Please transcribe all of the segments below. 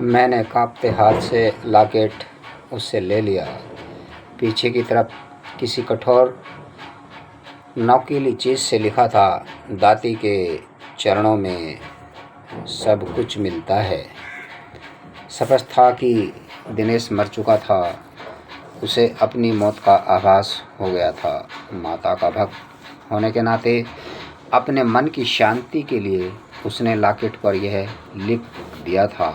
मैंने कांपते हाथ से लॉकेट उससे ले लिया। पीछे की तरफ किसी कठोर नोकीली चीज़ से लिखा था, दाती के चरणों में सब कुछ मिलता है। स्पष्ट था कि दिनेश मर चुका था। उसे अपनी मौत का आभास हो गया था। माता का भक्त होने के नाते अपने मन की शांति के लिए उसने लॉकेट पर यह लिख दिया था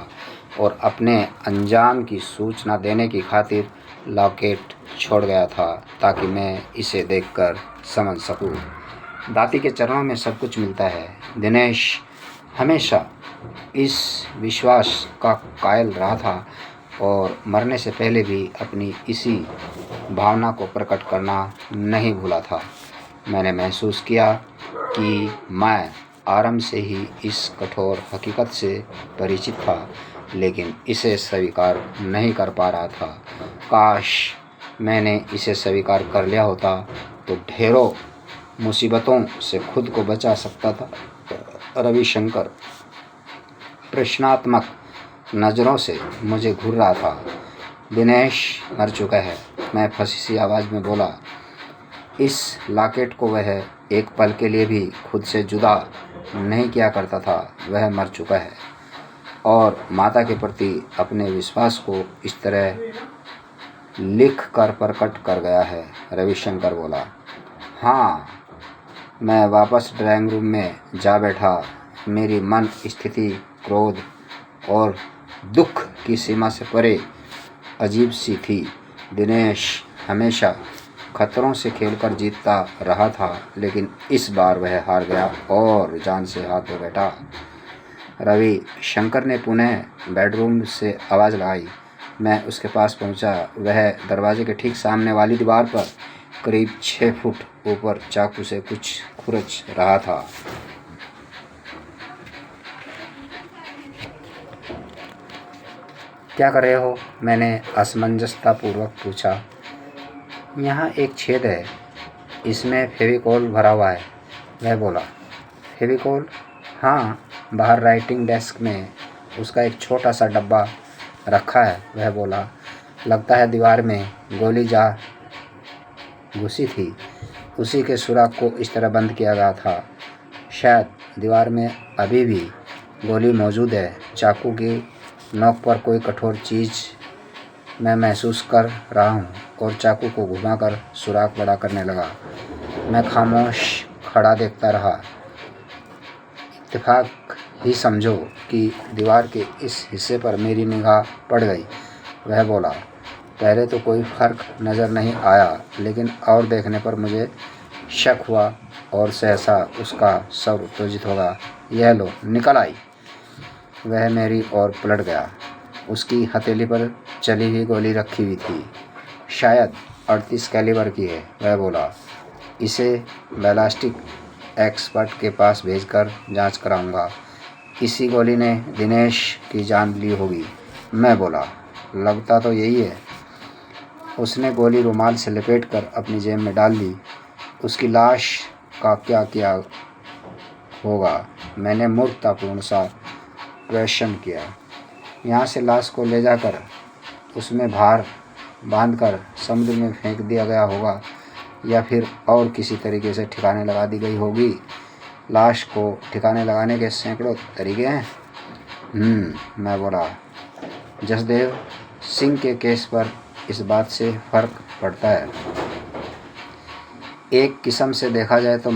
और अपने अंजाम की सूचना देने की खातिर लॉकेट छोड़ गया था ताकि मैं इसे देखकर समझ सकूं। दाती के चरणों में सब कुछ मिलता है। दिनेश हमेशा इस विश्वास का कायल रहा था और मरने से पहले भी अपनी इसी भावना को प्रकट करना नहीं भूला था। मैंने महसूस किया कि मैं आरंभ से ही इस कठोर हकीकत से परिचित था, लेकिन इसे स्वीकार नहीं कर पा रहा था। काश मैंने इसे स्वीकार कर लिया होता तो ढेरों मुसीबतों से खुद को बचा सकता था। रविशंकर प्रश्नात्मक नज़रों से मुझे घूर रहा था। दिनेश मर चुका है, मैं फंसी सी आवाज़ में बोला। इस लॉकेट को वह एक पल के लिए भी खुद से जुदा नहीं किया करता था। वह मर चुका है और माता के प्रति अपने विश्वास को इस तरह लिख कर प्रकट कर गया है। रविशंकर बोला। हाँ। मैं वापस ड्राइंग रूम में जा बैठा। मेरी मन स्थिति क्रोध और दुख की सीमा से परे अजीब सी थी। दिनेश हमेशा खतरों से खेलकर जीतता रहा था, लेकिन इस बार वह हार गया और जान से हाथ धो बैठा। रवि शंकर ने पुनः बेडरूम से आवाज़ लगाई। मैं उसके पास पहुंचा। वह दरवाजे के ठीक सामने वाली दीवार पर करीब 6 फुट ऊपर चाकू से कुछ खुरच रहा था। क्या कर रहे हो? मैंने असमंजसतापूर्वक पूछा। यहाँ एक छेद है, इसमें फेविकोल भरा हुआ है, वह बोला। फेविकोल? हाँ, बाहर राइटिंग डेस्क में उसका एक छोटा सा डब्बा रखा है, वह बोला। लगता है दीवार में गोली जा घुसी थी, उसी के सुराख को इस तरह बंद किया गया था। शायद दीवार में अभी भी गोली मौजूद है। चाकू की नोक पर कोई कठोर चीज़ मैं महसूस कर रहा हूँ और चाकू को घुमाकर सुराख बड़ा करने लगा। मैं खामोश खड़ा देखता रहा। इत्तेफाक ही समझो कि दीवार के इस हिस्से पर मेरी निगाह पड़ गई, वह बोला। पहले तो कोई फ़र्क नज़र नहीं आया, लेकिन और देखने पर मुझे शक हुआ और सहसा उसका स्वर उत्तेजित होगा। यह लो, निकल आई। वह मेरी ओर पलट गया। उसकी हथेली पर चली हुई गोली रखी हुई थी। शायद 38 कैलिबर की है, वह बोला। इसे बैलिस्टिक एक्सपर्ट के पास भेजकर जांच कराऊंगा। इसी गोली ने दिनेश की जान ली होगी, मैं बोला। लगता तो यही है। उसने गोली रुमाल से लपेटकर अपनी जेब में डाल ली। उसकी लाश का क्या किया होगा? मैंने मूर्खतापूर्ण सा क्वेश्चन किया। यहाँ से लाश को ले जाकर उसमें भार बांधकर समुद्र में फेंक दिया गया होगा, या फिर और किसी तरीके से ठिकाने लगा दी गई होगी। लाश को ठिकाने लगाने के सैकड़ों तरीके हैं। मैं बोला। जसदेव सिंह के केस पर इस बात से फ़र्क पड़ता है। एक किस्म से देखा जाए तो